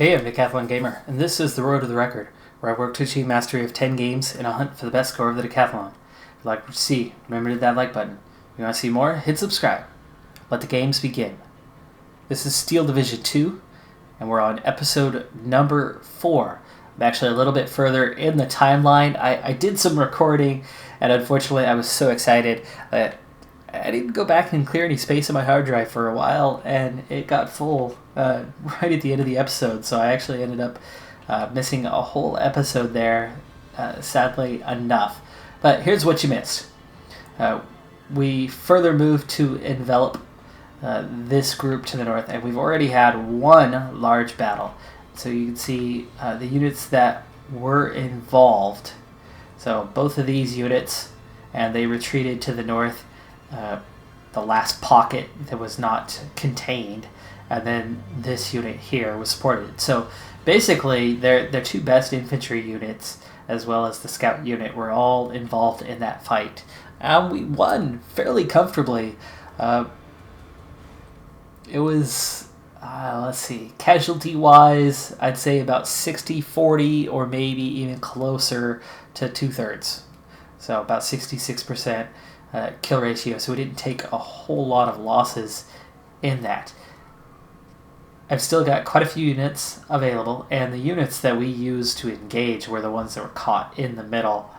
Hey, I'm Decathlon Gamer, and this is the Road to the Record, where I work to achieve mastery of 10 games in a hunt for the best score of the Decathlon. If you like what you see, remember to hit that like button. If you want to see more, hit subscribe. Let the games begin. This is Steel Division 2, and we're on episode number 4. I'm actually a little bit further in the timeline. I did some recording, and unfortunately I was so excited that I didn't go back and clear any space in my hard drive for a while, and it got full right at the end of the episode, so I actually ended up missing a whole episode there, sadly enough. But here's what you missed. We further moved to envelop this group to the north, and we've already had one large battle. So you can see the units that were involved. So both of these units, and they retreated to the north. The last pocket that was not contained, and then this unit here was supported. So basically, their two best infantry units, as well as the scout unit, were all involved in that fight. And we won fairly comfortably. It was, let's see, casualty-wise, I'd say about 60-40, or maybe even closer to two-thirds. So about 66%. Kill ratio, so we didn't take a whole lot of losses in that. I've still got quite a few units available, and the units that we used to engage were the ones that were caught in the middle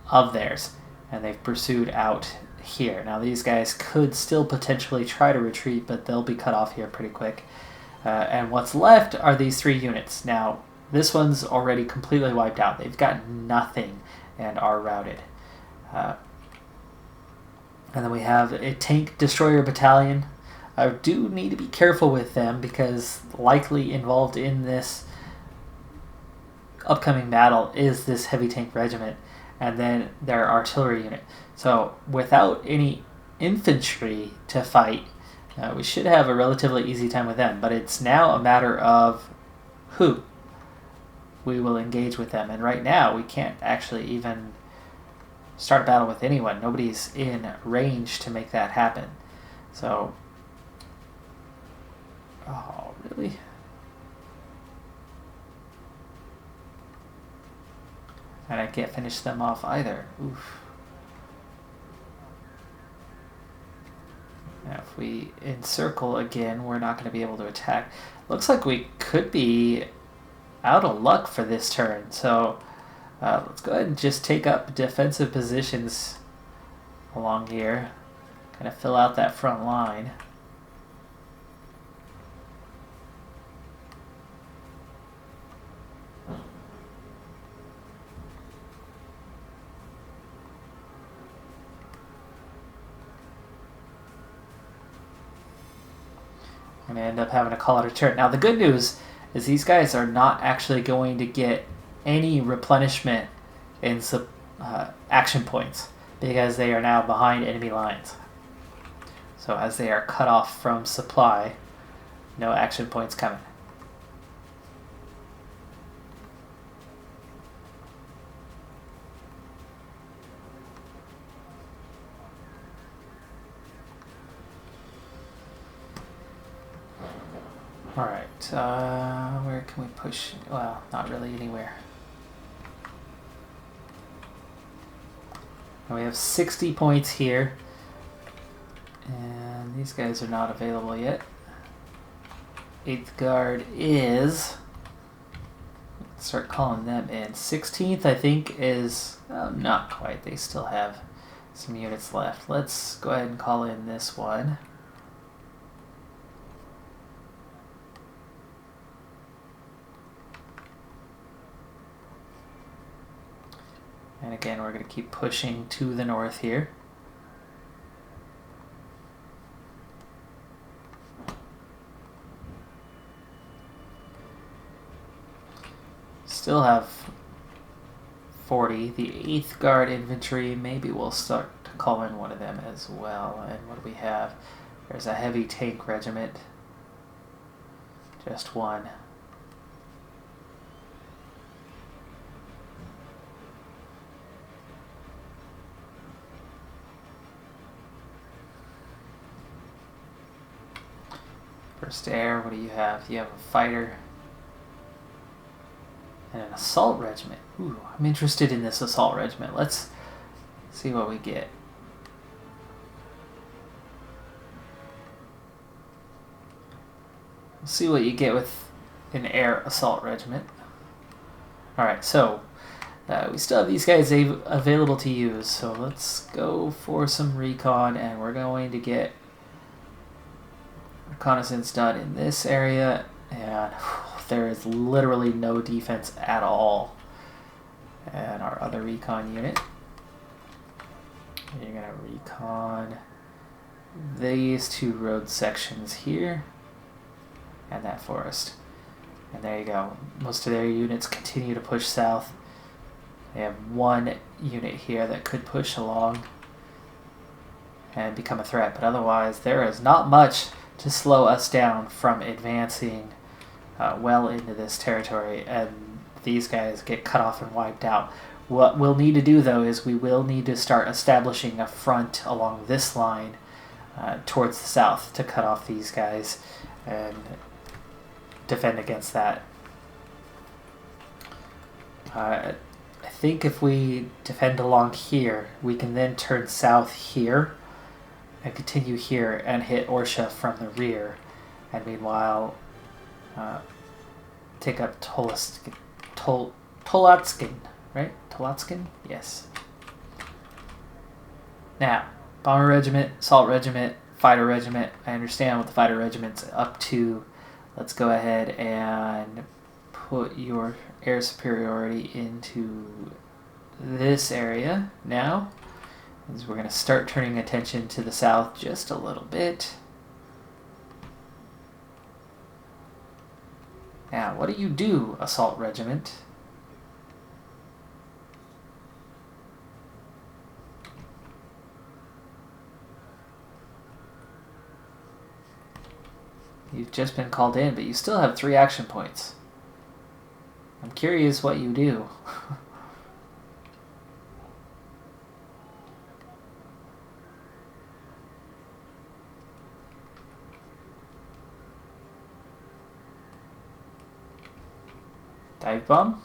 of theirs, and they've pursued out here. Now these guys could still potentially try to retreat, but they'll be cut off here pretty quick. And what's left are these three units. Now this one's already completely wiped out. They've got nothing and are routed. And then we have a tank destroyer battalion. I do need to be careful with them because likely involved in this upcoming battle is this heavy tank regiment and then their artillery unit. So without any infantry to fight, we should have a relatively easy time with them. But it's now a matter of who we will engage with them. And right now we can't actually even start a battle with anyone. Nobody's in range to make that happen. So, oh, really? And I can't finish them off either. Oof. Now, if we encircle again, we're not going to be able to attack. Looks like we could be out of luck for this turn. So, let's go ahead and just take up defensive positions along here. Kind of fill out that front line. I'm going to end up having to call it a turn. Now the good news is these guys are not actually going to get any replenishment in action points because they are now behind enemy lines. So as they are cut off from supply, no action points coming. Alright, where can we push? Well, not really anywhere. We have 60 points here, and these guys are not available yet. 8th Guard is, let's start calling them in. 16th I think is, not quite, they still have some units left. Let's go ahead and call in this one. And again, we're going to keep pushing to the north here. Still have 40. The 8th Guard Infantry, maybe we'll start to call in one of them as well. And what do we have? There's a heavy tank regiment. Just one. First air, what do you have? You have a fighter. And an assault regiment. Ooh, I'm interested in this assault regiment. Let's see what we get. We'll see what you get with an air assault regiment. Alright, so we still have these guys available to use, so let's go for some recon, and we're going to get reconnaissance done in this area, and there is literally no defense at all. And our other recon unit, you're gonna recon these two road sections here and that forest. And there you go. Most of their units continue to push south. They have one unit here that could push along and become a threat, but otherwise there is not much to slow us down from advancing well into this territory, and these guys get cut off and wiped out. What we'll need to do, though, is we will need to start establishing a front along this line towards the south to cut off these guys and defend against that. I think if we defend along here, we can then turn south here and continue here and hit Orsha from the rear, and meanwhile take up Tolotskin, right? Tolotskin? Yes. Now, Bomber Regiment, Assault Regiment, Fighter Regiment. I understand what the Fighter Regiment's up to. Let's go ahead and put your air superiority into this area now, as we're going to start turning attention to the south just a little bit. Now, what do you do, Assault Regiment? You've just been called in, but you still have 3 action points. I'm curious what you do. Dive bomb?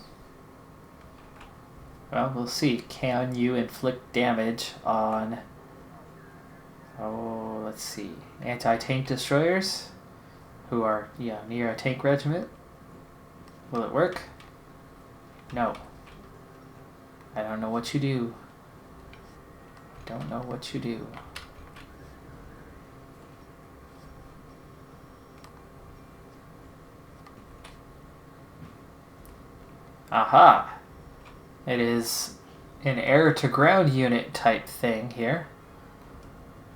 Well, we'll see. Can you inflict damage on... Oh, let's see. Anti-tank destroyers? Who are, near a tank regiment? Will it work? No. I don't know what you do. Don't know what you do. Aha! It is an air-to-ground unit type thing here.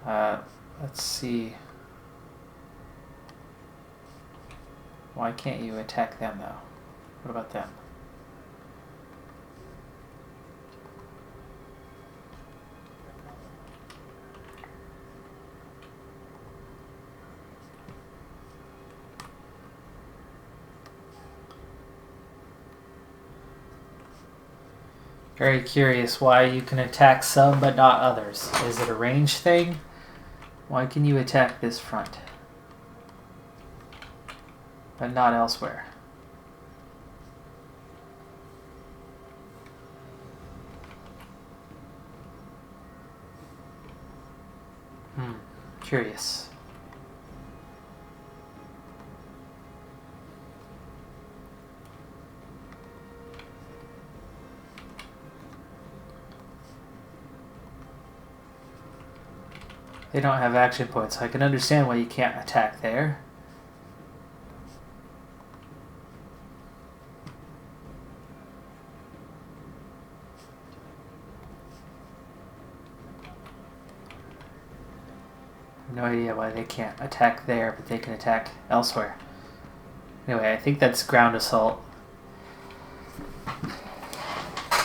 Let's see. Why can't you attack them, though? What about them? Very curious why you can attack some but not others. Is it a range thing? Why can you attack this front but not elsewhere? Curious. They don't have action points, so I can understand why you can't attack there. No idea why they can't attack there, but they can attack elsewhere. Anyway, I think that's ground assault.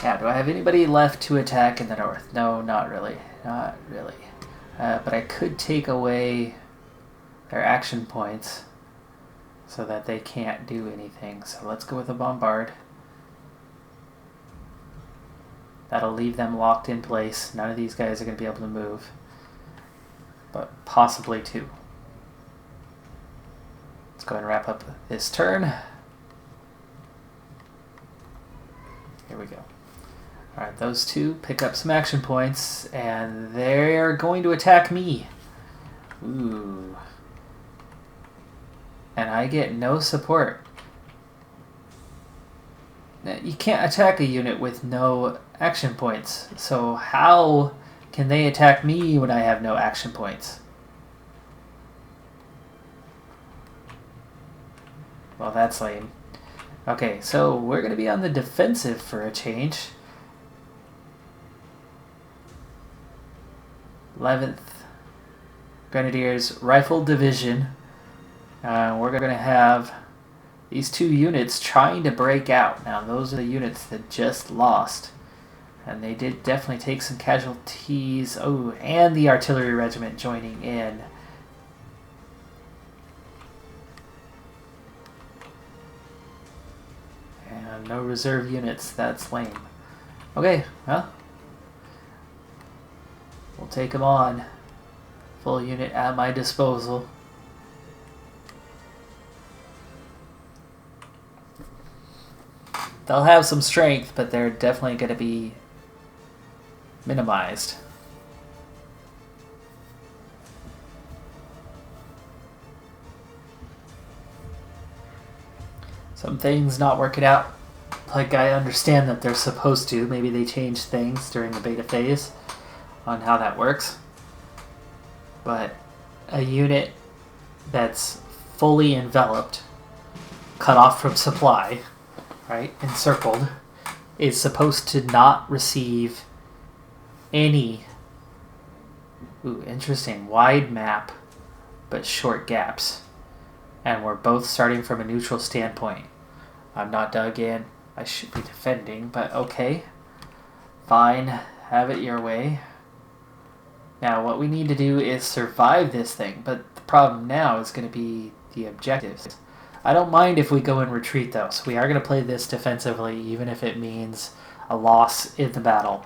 Yeah, do I have anybody left to attack in the north? No, not really. Not really. But I could take away their action points so that they can't do anything. So let's go with a bombard. That'll leave them locked in place. None of these guys are going to be able to move. But possibly 2. Let's go ahead and wrap up this turn. we go. Alright, those two pick up some action points, and they're going to attack me. Ooh. And I get no support. You can't attack a unit with no action points, so how can they attack me when I have no action points? Well, that's lame. Okay, so we're going to be on the defensive for a change. 11th Grenadiers Rifle Division. We're going to have these two units trying to break out. Now, those are the units that just lost. And they did definitely take some casualties. Oh, and the artillery regiment joining in. And no reserve units. That's lame. Okay, well, we'll take them on. Full unit at my disposal. They'll have some strength, but they're definitely going to be minimized. Some things not working out like I understand that they're supposed to. Maybe they changed things during the beta phase on how that works. But a unit that's fully enveloped, cut off from supply, right, encircled, is supposed to not receive any, ooh, interesting, wide map, but short gaps. And we're both starting from a neutral standpoint. I'm not dug in. I should be defending, but okay. Fine, have it your way. Now, what we need to do is survive this thing, but the problem now is going to be the objectives. I don't mind if we go and retreat, though, so we are going to play this defensively, even if it means a loss in the battle.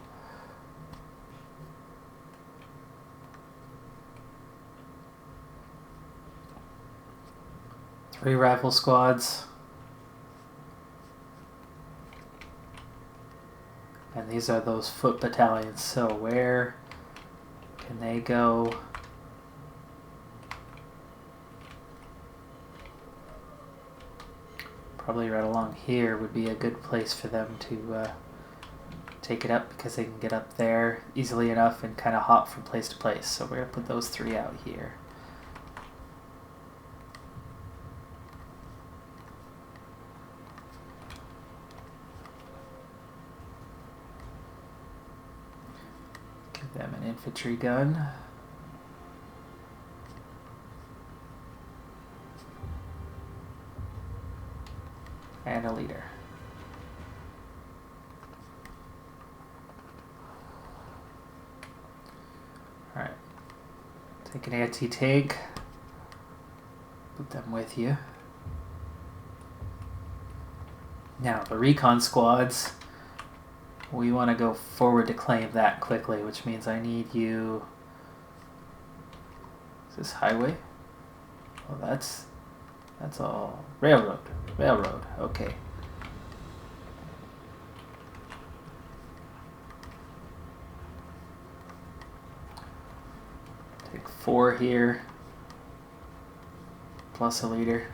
Three rifle squads. And these are those foot battalions, so where can they go? Probably right along here would be a good place for them to take it up, because they can get up there easily enough and kind of hop from place to place. So we're going to put those three out here. Give them an infantry gun. And a leader. Alright. Take an anti-tank. Put them with you. Now, the recon squads. We want to go forward to claim that quickly, which means I need you... Is this highway? Well, that's all... Railroad. Railroad, okay. Take 4 here. Plus a leader.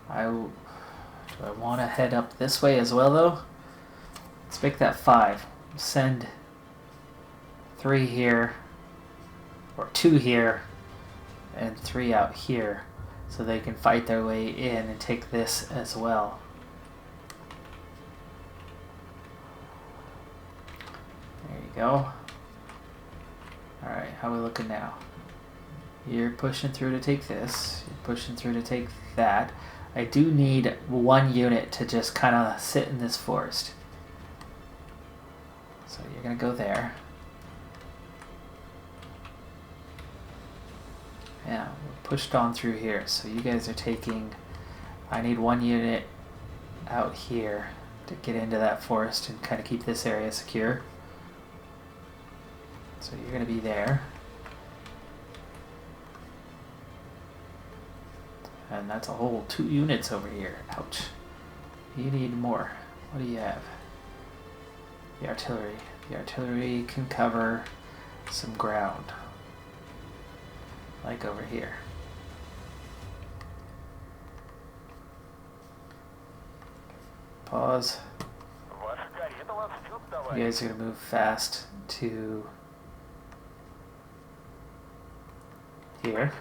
Do I want to head up this way as well, though? Let's make that 5. Send 3 here. Or 2 here. And 3 out here. So they can fight their way in and take this as well. There you go. Alright, how are we looking now? You're pushing through to take this. You're pushing through to take that. I do need 1 unit to just kind of sit in this forest. So you're going to go there. Yeah, we're pushed on through here. So you guys are taking... I need 1 unit out here to get into that forest and kind of keep this area secure. So you're going to be there. And that's a whole 2 units over here. Ouch. You need more. What do you have? The artillery. The artillery can cover some ground. Like over here. Pause. You guys are going to move fast to here.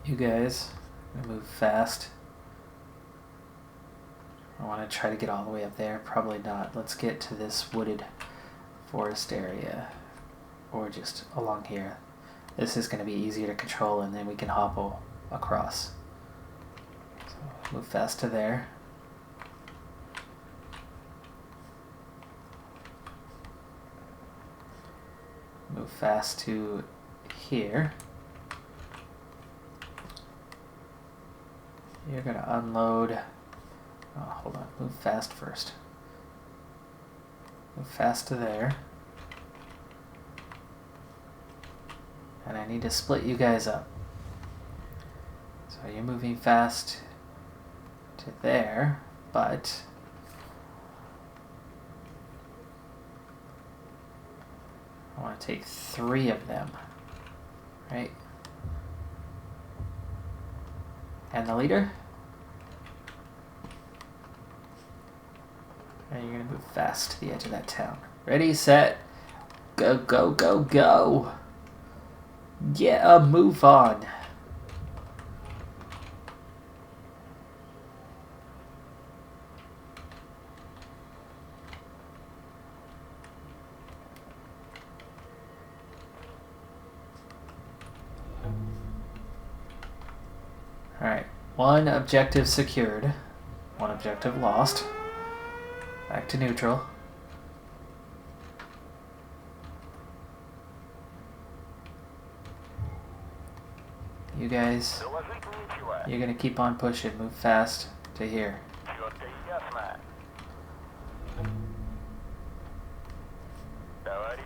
You guys are going to move fast. I want to try to get all the way up there. Probably not. Let's get to this wooded forest area. Or just along here. This is going to be easier to control, and then we can hop across. So move fast to there. Move fast to here. You're going to unload. Oh, hold on. Move fast first. Move fast to there. And I need to split you guys up. So you're moving fast to there, but I want to take 3 of them, right? And the leader? And you're going to move fast to the edge of that town. Ready, set, go, go, go, go! Yeah, move on. Alright, 1 objective secured, 1 objective lost. Back to neutral. You guys, you're gonna keep on pushing, move fast to here.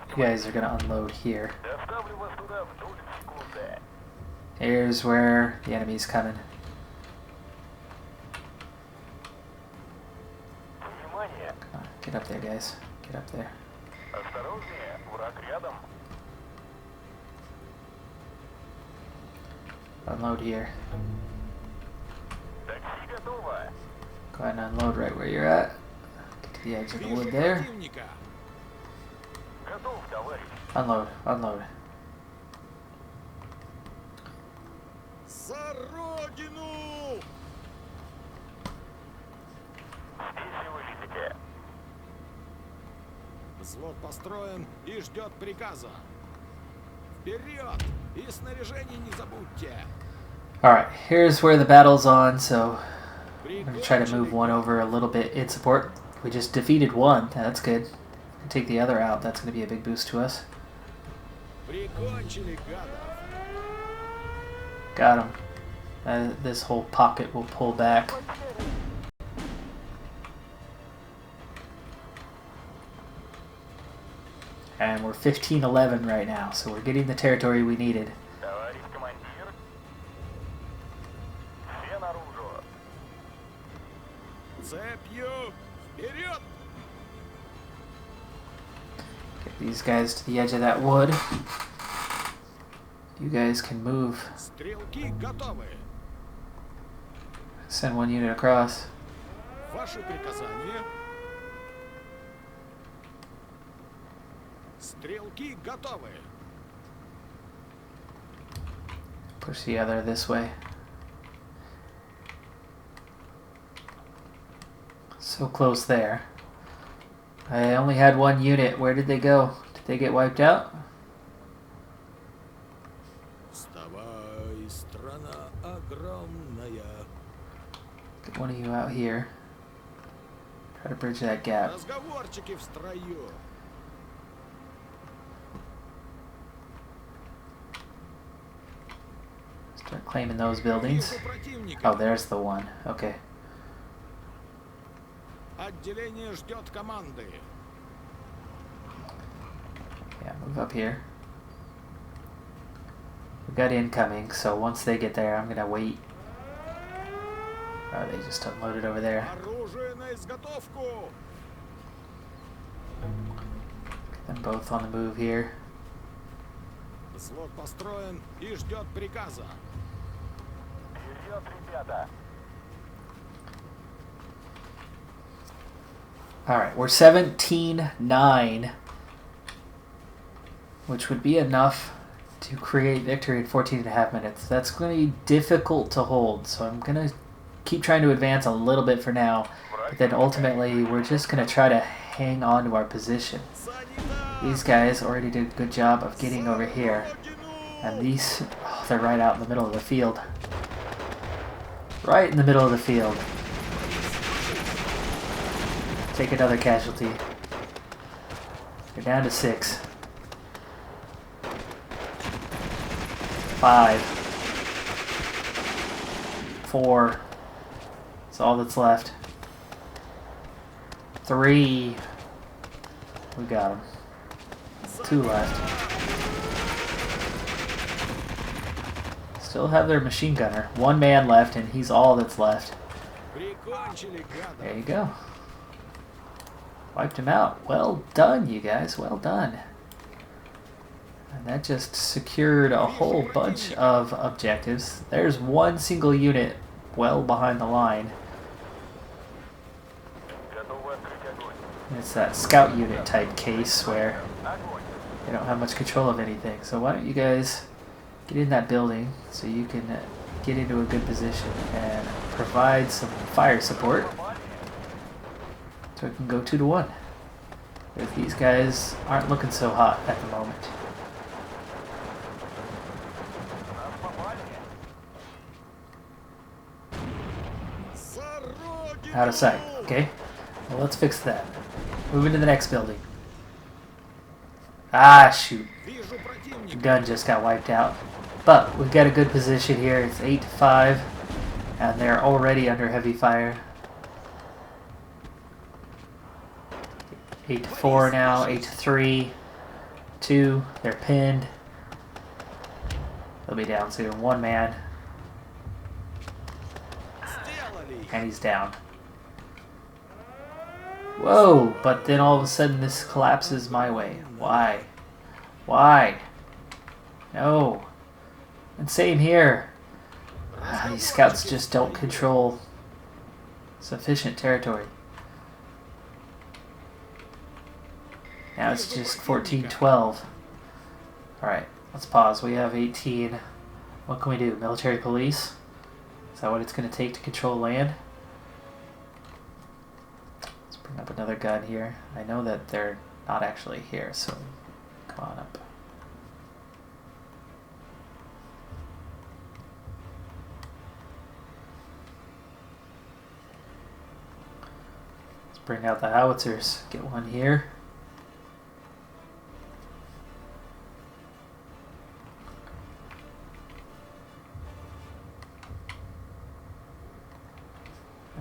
You guys are gonna unload here. Here's where the enemy's coming. Come on, get up there, guys. Get up there. Unload here. Go ahead and unload right where you're at. Get to the edge of the wood there. Unload, unload. Взвод построен и ждет приказа. Вперед! И снаряжение не забудьте. Alright, here's where the battle's on, so I'm going to try to move 1 over a little bit in support. We just defeated 1, that's good. If we take the other out, that's going to be a big boost to us. Got him. This whole pocket will pull back. And we're 15-11 right now, so we're getting the territory we needed. Get these guys to the edge of that wood. You guys can move. Send 1 unit across. Push the other this way. So close there. I only had 1 unit. Where did they go? Did they get wiped out? Get 1 of you out here. Try to bridge that gap. Start claiming those buildings. Oh, there's the one. Okay. Yeah, move up here. We got incoming, so once they get there, I'm gonna wait Oh, they just unloaded over there. Оружие на изготовку! Them both on the move here. Взвод построен и ждет приказа. Вперед, ребята! Alright, we're 17-9, which would be enough to create victory in 14.5 minutes. That's going to be difficult to hold, so I'm going to keep trying to advance a little bit for now, but then ultimately we're just going to try to hang on to our position. These guys already did a good job of getting over here, and these, oh, they're right out in the middle of the field. Right in the middle of the field. Take another casualty. You're down to 6. 5. 4. That's all that's left. 3. We got him. 2 left. Still have their machine gunner. 1 man left, and he's all that's left. There you go. Wiped him out. Well done, you guys. Well done. And that just secured a whole bunch of objectives. There's 1 single unit well behind the line. And it's that scout unit type case where they don't have much control of anything. So why don't you guys get in that building so you can get into a good position and provide some fire support. So it can go 2-1. If these guys aren't looking so hot at the moment. Out of sight. Okay. Well, let's fix that. Move into the next building. Ah, shoot. The gun just got wiped out. But we've got a good position here. It's 8-5. And they're already under heavy fire. 8-4 now, 8-3, 2, they're pinned. They'll be down soon. 1 man. And he's down. Whoa, but then all of a sudden this collapses my way. Why? Why? No. And same here. These scouts just don't control sufficient territory. Now it's just 14-12. Alright, let's pause. We have 18. What can we do? Military police? Is that what it's going to take to control land? Let's bring up another gun here. I know that they're not actually here, so come on up. Let's bring out the howitzers. Get one here.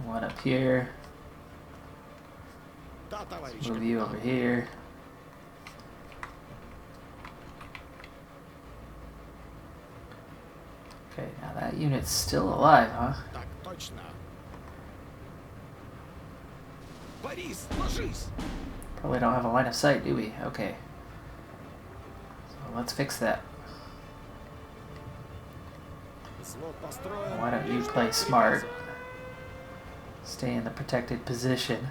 One up here. Move you over here. Okay, now that unit's still alive, huh? Probably don't have a line of sight, do we? Okay. So let's fix that. Why don't you play smart? Stay in the protected position.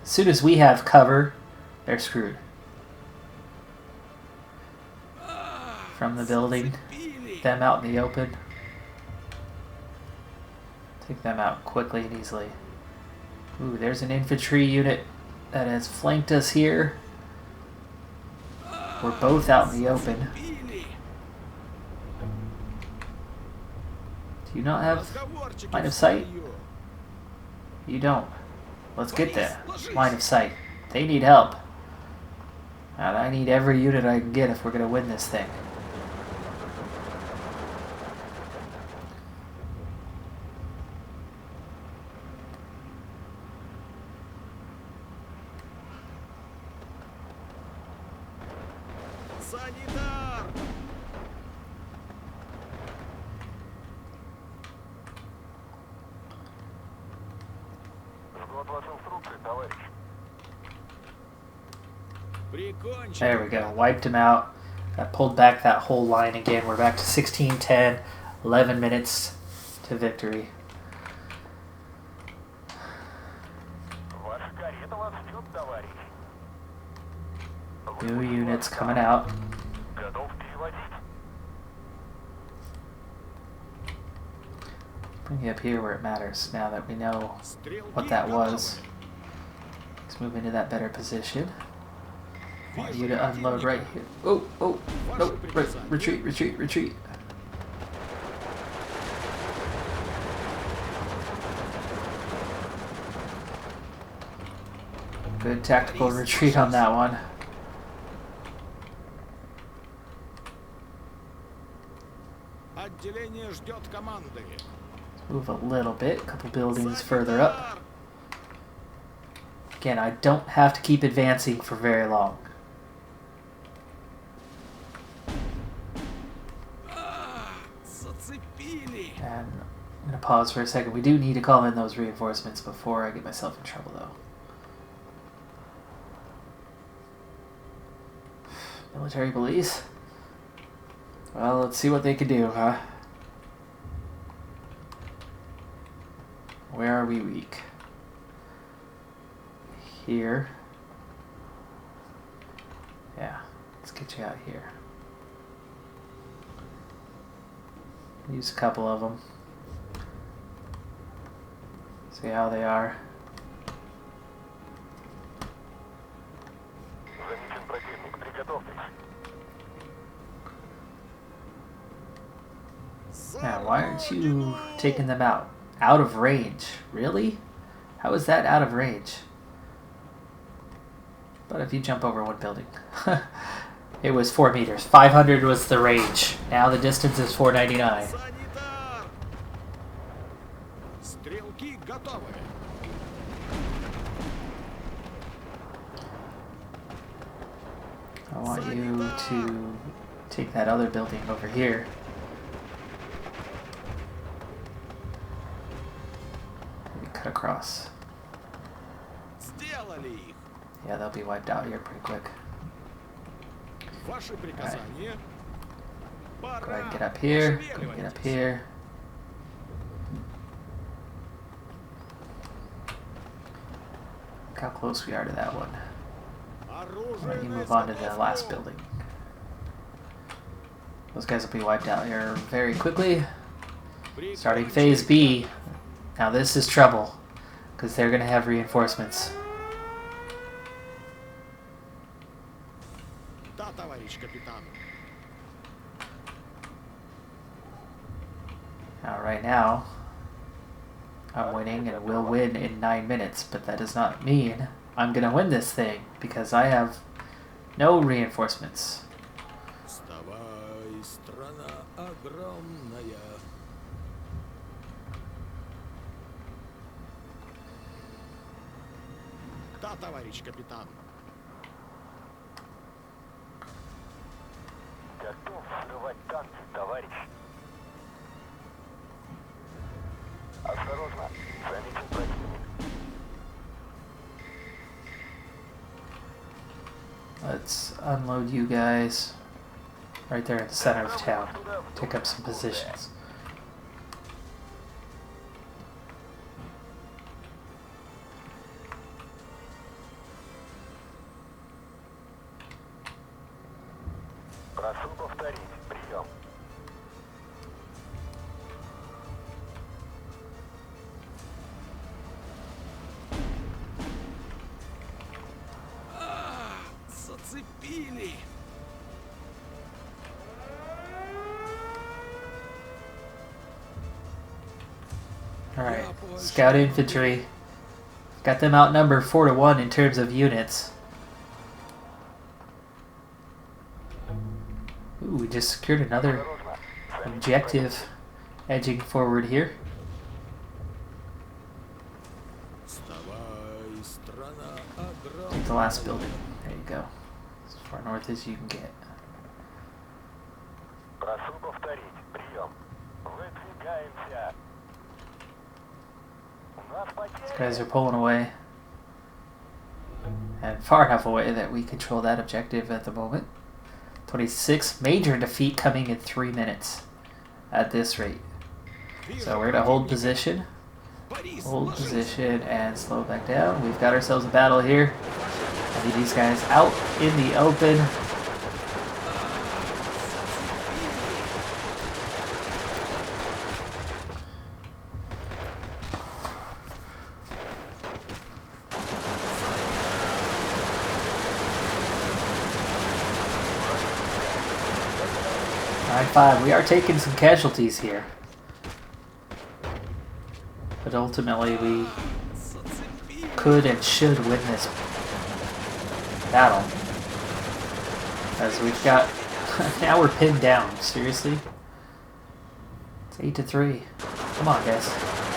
As soon as we have cover, they're screwed. From the building, them out in the open. Take them out quickly and easily. Ooh, there's an infantry unit that has flanked us here. We're both out in the open. Do you not have line of sight? You don't. Let's get there. Line of sight. They need help. And I need every unit I can get if we're going to win this thing. товарищ. Прикончен. There we go. Wiped him out. That pulled back that whole line again. We're back to 16-10. 11 minutes to victory. Ваша карета вас ждет, товарищ. New units coming out. Готов переводить. Bring you up here where it matters now that we know Стрелки what that готовы. was. Let's move into that better position. I want Вижу you to unload right противника. here. Oh, oh, Ваши no, приказания. retreat, retreat, retreat. Good tactical retreat on that one. Отделение ждет команды. Move a little bit, a couple buildings further up. Again, I don't have to keep advancing for very long. Зацепили. And I'm going to pause for a second. We do need to call in those reinforcements before I get myself in trouble, though. Military police? Well, let's see what they can do, huh? Where are we weak? Here. Yeah, let's get you out here. Use a couple of them. See how they are. Замечен противник. Приготовьтесь. Now, why aren't you taking them out? Out of range? Really? How is that out of range? But if you jump over one building. It was 4 meters. 500 was the range. Now the distance is 499. Санитар. Стрелки готовы. I want you to take that other building over here. Maybe cut across. Сделали их. Yeah, they'll be wiped out here pretty quick. Ваши приказания. Go ahead Пора. and get up here. Go ahead and get up Пошевеливайтесь. here. Look how close we are to that one. Why don't you Оружие move on to the на last изготовку. building? Those guys will be wiped out here very quickly. Starting phase B. Now this is trouble, because they're going to have reinforcements. Да, товарищ капитан. Now right now, I'm winning and will win in 9 minutes, but that does not mean I'm going to win this thing, because I have no reinforcements. Вставай, страна огромная. Да, товарищ капитан. Готов взрывать танки, товарищ. Осторожно. Замечен противник. Let's unload you guys right there in the center of town. Take up some positions. Прошу повторить. Прием. Зацепили. Alright, scout infantry. Got them outnumbered 4-1 in terms of units. Ooh, we just secured another Осторожно. Замечен objective edging forward here. Вставай, страна огромная. Take the last building. There you go. As far north as you can get. Прошу повторить. Прием. Выдвигаемся. У нас These guys потери. are pulling away. far enough away that we control that objective at the moment. 26, major defeat coming in 3 minutes at this rate. So we're going to hold position. Hold position and slow back down. We've got ourselves a battle here. I need these guys out in the open. We are taking some casualties here. But ultimately we could and should win this battle. As we've got... now we're pinned down. Seriously? It's 8-3. Come on, guys.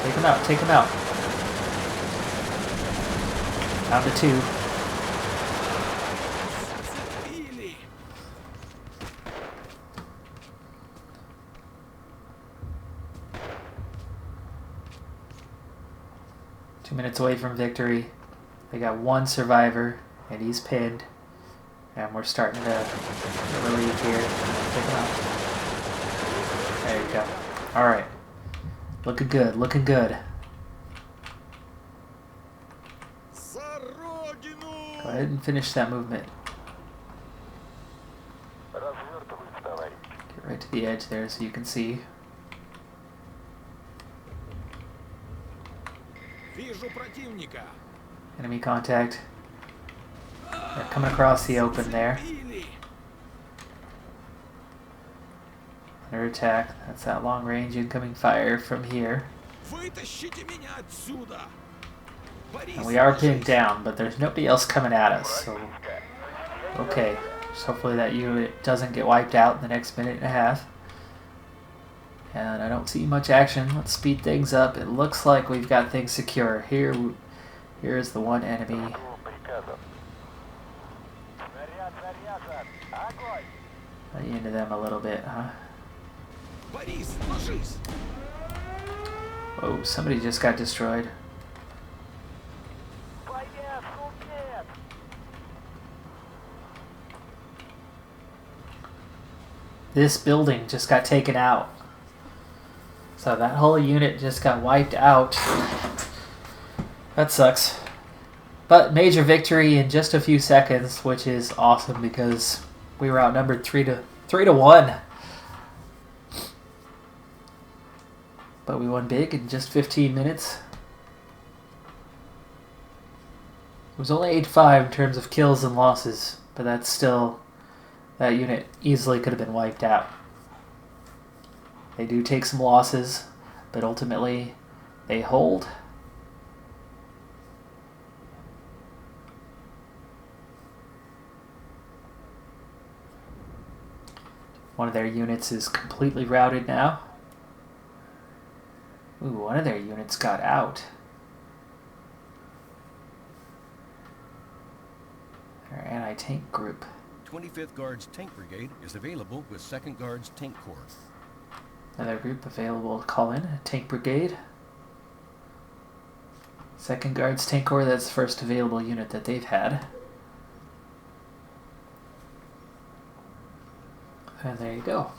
Take him out. Take him out. Down to 2. Minutes away from victory. They got 1 survivor, and he's pinned. And we're starting to relieve here. Take him out. There you go. Alright. Looking good, looking good. Go ahead and finish that movement. Get right to the edge there so you can see. Enemy contact. They're coming across the open there. Under attack. That's that long range incoming fire from here. And we are pinned down, but there's nobody else coming at us, so okay. Just hopefully that unit doesn't get wiped out in the next minute and a half. And I don't see much action. Let's speed things up. It looks like we've got things secure. Here's the one enemy. Into them a little bit, huh? Whoa, somebody just got destroyed. This building just got taken out. So that whole unit just got wiped out. That sucks. But major victory in just a few seconds, which is awesome because we were outnumbered 3-1. But we won big in just 15 minutes. It was only 8-5 in terms of kills and losses, but that's still... that unit easily could have been wiped out. They do take some losses, but ultimately they hold. One of their units is completely routed now. Ooh, one of their units got out. Their anti-tank group. 25th Guards Tank Brigade is available with 2nd Guards Tank Corps. Another group available to call in, Tank Brigade. 2nd Guards Tank Corps, that's the first available unit that they've had. And there you go.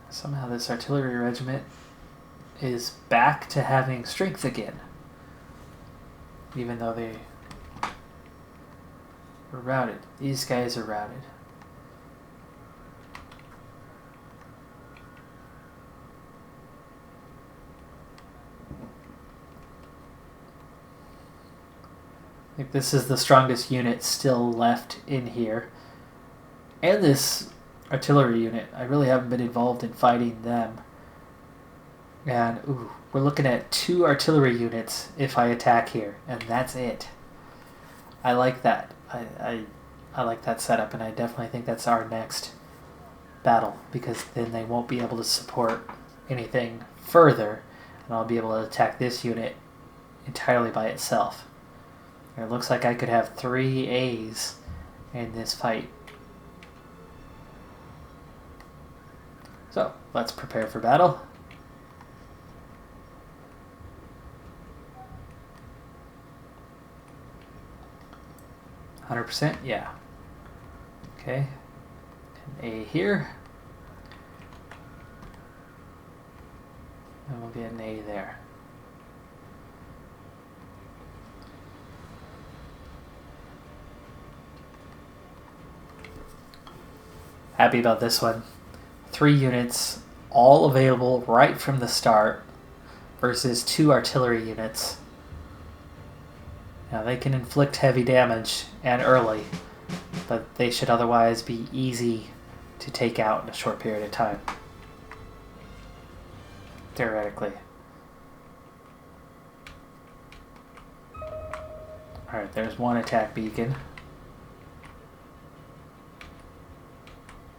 Somehow this artillery regiment is back to having strength again. Even though they were routed. These guys are routed. I think this is the strongest unit still left in here. And this artillery unit. I really haven't been involved in fighting them. And, ooh, we're looking at 2 artillery units if I attack here. And that's it. I like that. I like that setup, and I definitely think that's our next battle. Because then they won't be able to support anything further. And I'll be able to attack this unit entirely by itself. It looks like I could have 3 A's in this fight. So, let's prepare for battle. 100%? Yeah. Okay. An A here. And we'll get an A there. Happy about this one. 3 units, all available right from the start, versus 2 artillery units. Now they can inflict heavy damage and early, but they should otherwise be easy to take out in a short period of time. Theoretically. Alright, there's one attack beacon.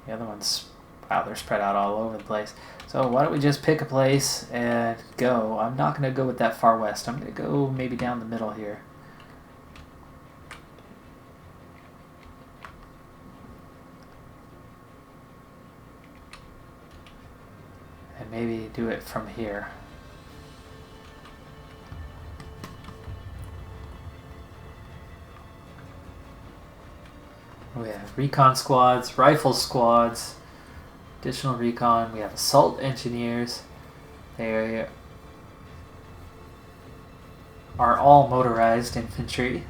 The other one's, wow, they're spread out all over the place. So why don't we just pick a place and go. I'm not going to go with that far west. I'm going to go maybe down the middle here. And maybe do it from here. We have recon squads, rifle squads, additional recon. We have assault engineers. They are all motorized infantry.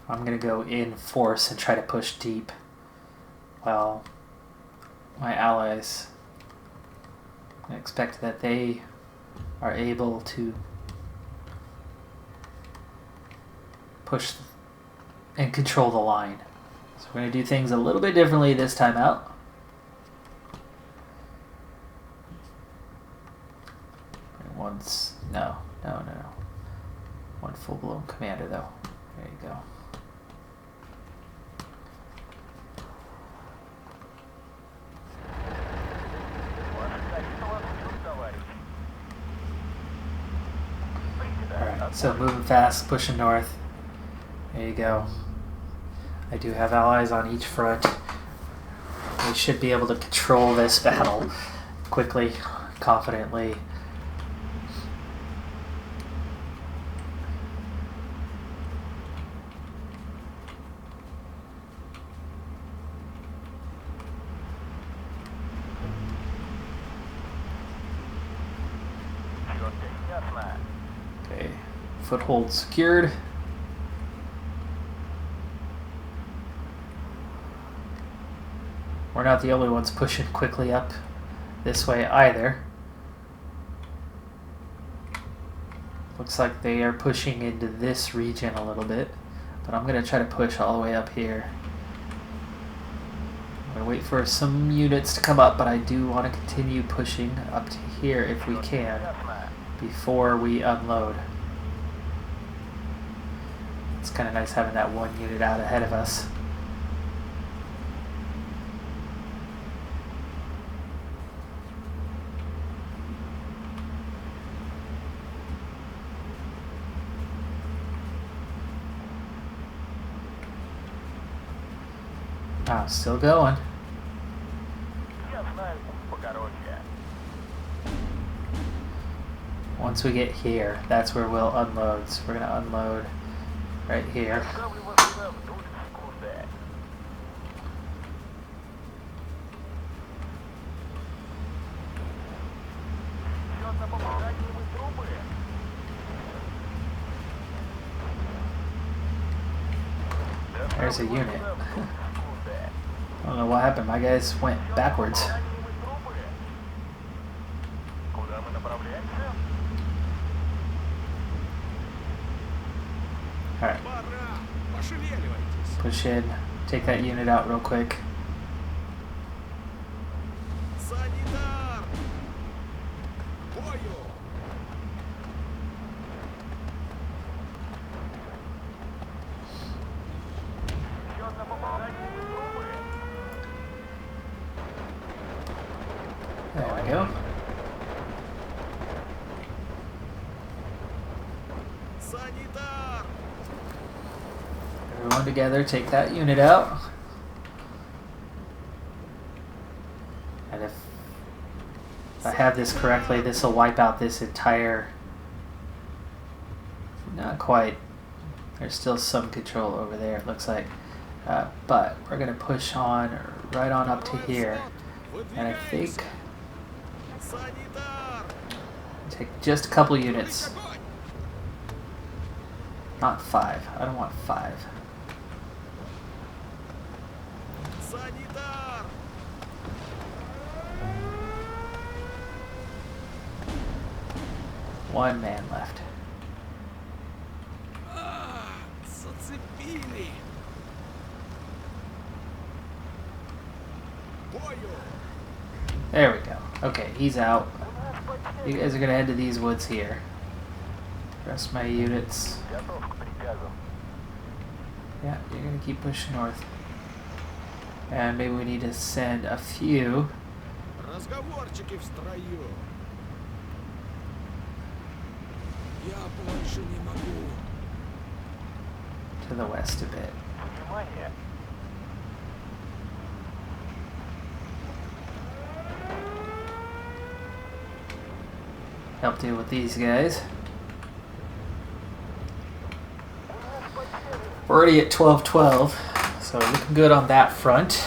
I'm going to go in force and try to push deep while my allies, I expect that they are able to push and control the line. So we're going to do things a little bit differently this time out. And one's, no. One full-blown commander though. There you go. So moving fast, pushing north. There you go. I do have allies on each front. We should be able to control this battle quickly, confidently. Okay, foothold secured. We're not the only ones pushing quickly up this way either. Looks like they are pushing into this region a little bit, but I'm going to try to push all the way up here. I'm going to wait for some units to come up, but I do want to continue pushing up to here if we can before we unload. It's kind of nice having that one unit out ahead of us. Wow, still going. Once we get here, that's where we'll unload. So we're going to unload right here. There's a unit. I don't know what happened. My guys went backwards. Alright. Push in. Take that unit out real quick. There we go. Санитар! Everyone together, take that unit out. And if I have this correctly, this will wipe out this entire... Not quite. There's still some control over there, it looks like. But we're going to push on right on up to here. And I think... Санитар! Take just a couple units. Огонь! Not 5. I don't want 5. Санитар! One man left. Зацепили! Бою! There we go. Okay, he's out. You guys are going to head to these woods here. Rest my units. Готов к приказу. Yeah, you're going to keep pushing north. And maybe we need to send a few Разговорчики в строю. Я больше не могу. to the west a bit. Внимание! Help deal with these guys. We're already at 12-12, so looking good on that front.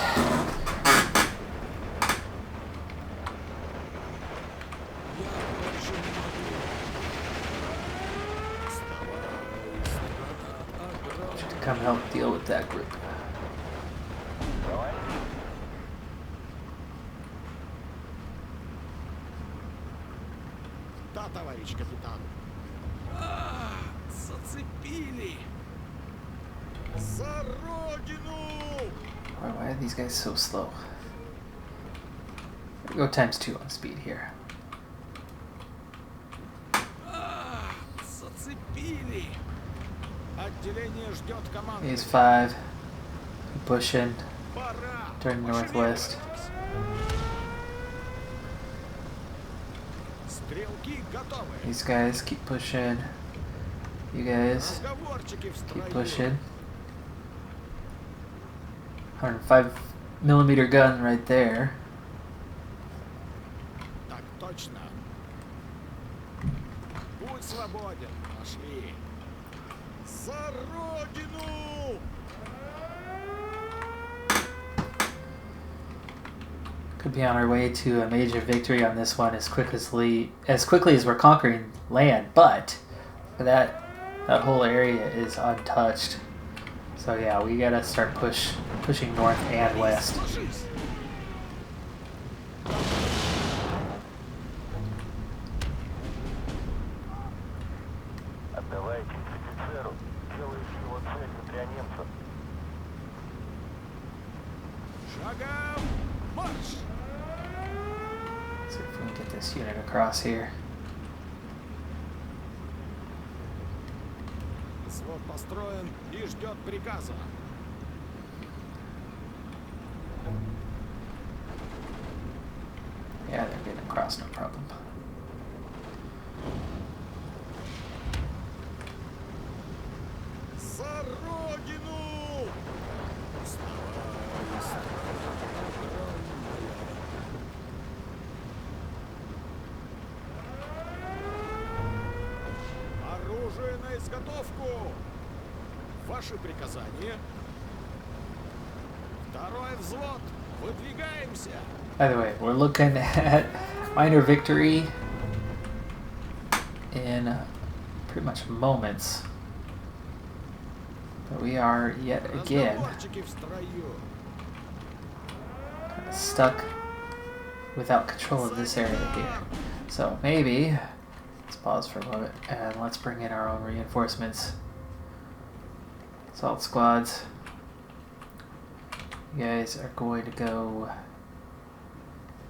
Я больше не могу. Вставай, страна To огромная. come help deal with that group. Давай. Да, товарищ капитан. Зацепили. За родину! Why are these guys so slow? Go ×2 on speed here. Зацепили. Отделение ждет команды. He's 5. Keep pushing. Пора. Turn northwest. Стрелки готовы. These guys keep pushing. You guys Разговорчики в keep строю. pushing. 105mm gun right there. Так точно. Путь свободен. Пошли. За родину! Could be on our way to a major victory on this one as quickly as we're conquering land, but that whole area is untouched. So yeah, we gotta start pushing north and west. Сложись. Отдавайте офицеру. Делаете его целью для немцев. Шагом марш! See if we can get this unit across here. Взвод построен и ждет приказа. Yeah, they're getting across, no problem. За родину! Вставай, страна огромная. Оружие на изготовку! Ваши приказания? Второй взвод! Выдвигаемся! By the way, we're looking at minor victory in pretty much moments. But we are yet again Разговорчики в строю! stuck without control of this area here. So maybe, let's pause for a moment and let's bring in our own reinforcements. Assault squads. You guys are going to go...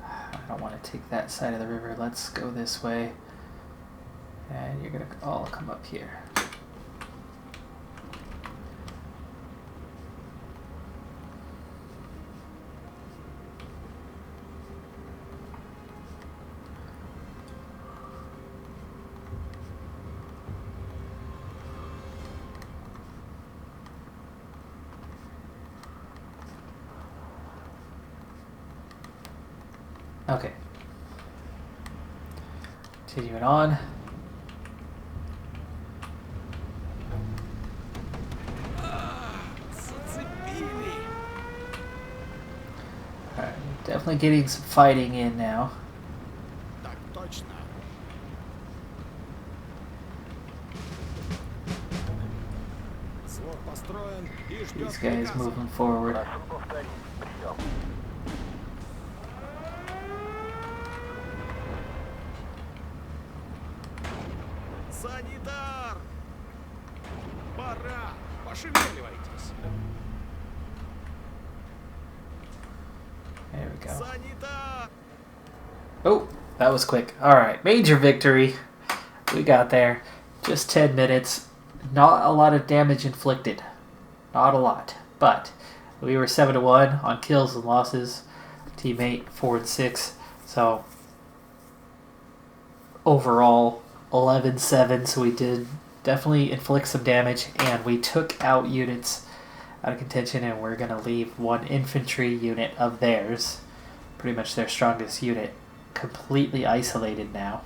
I don't want to take that side of the river. Let's go this way. And you're going to all come up here. Okay. Continuing on. Зацепили. Alright, definitely getting some fighting in now. Так точно. Взвод построен и ждет These guys приказа. moving forward. Прошу повторить. Прием. Санитар! Пора! Пошевеливайтесь! There we go. Санитар! Oh, that was quick. Alright, major victory. We got there. Just 10 minutes. Not a lot of damage inflicted. Not a lot. But we were 7-1 on kills and losses. Teammate 4-6. So overall 11-7. So we did definitely inflict some damage, and we took out units out of contention, and we're going to leave one infantry unit of theirs, pretty much their strongest unit, completely isolated now.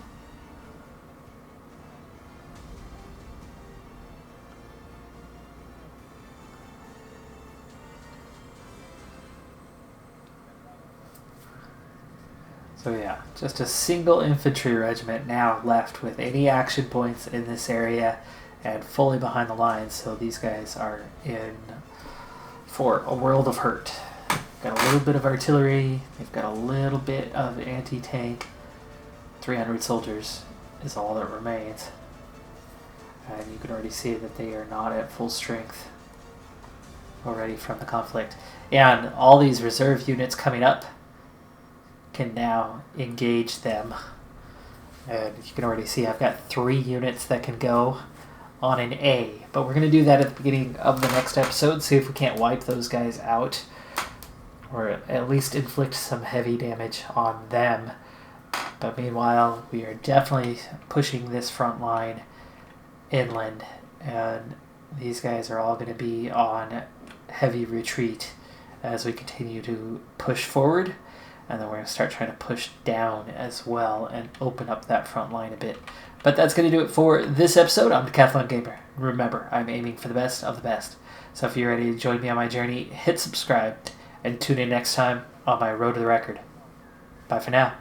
So yeah, just a single infantry regiment now left with any action points in this area and fully behind the lines, so these guys are in for a world of hurt. Got a little bit of artillery, they've got a little bit of anti-tank. 300 soldiers is all that remains. And you can already see that they are not at full strength already from the conflict. And all these reserve units coming up can now engage them. And you can already see I've got 3 units that can go on an A. But we're going to do that at the beginning of the next episode, see if we can't wipe those guys out. Or at least inflict some heavy damage on them. But meanwhile, we are definitely pushing this front line inland. And these guys are all going to be on heavy retreat as we continue to push forward. And then we're going to start trying to push down as well and open up that front line a bit. But that's going to do it for this episode. I'm Decathlon Gamer. Remember, I'm aiming for the best of the best. So if you're ready to join me on my journey, hit subscribe and tune in next time on my road to the record. Bye for now.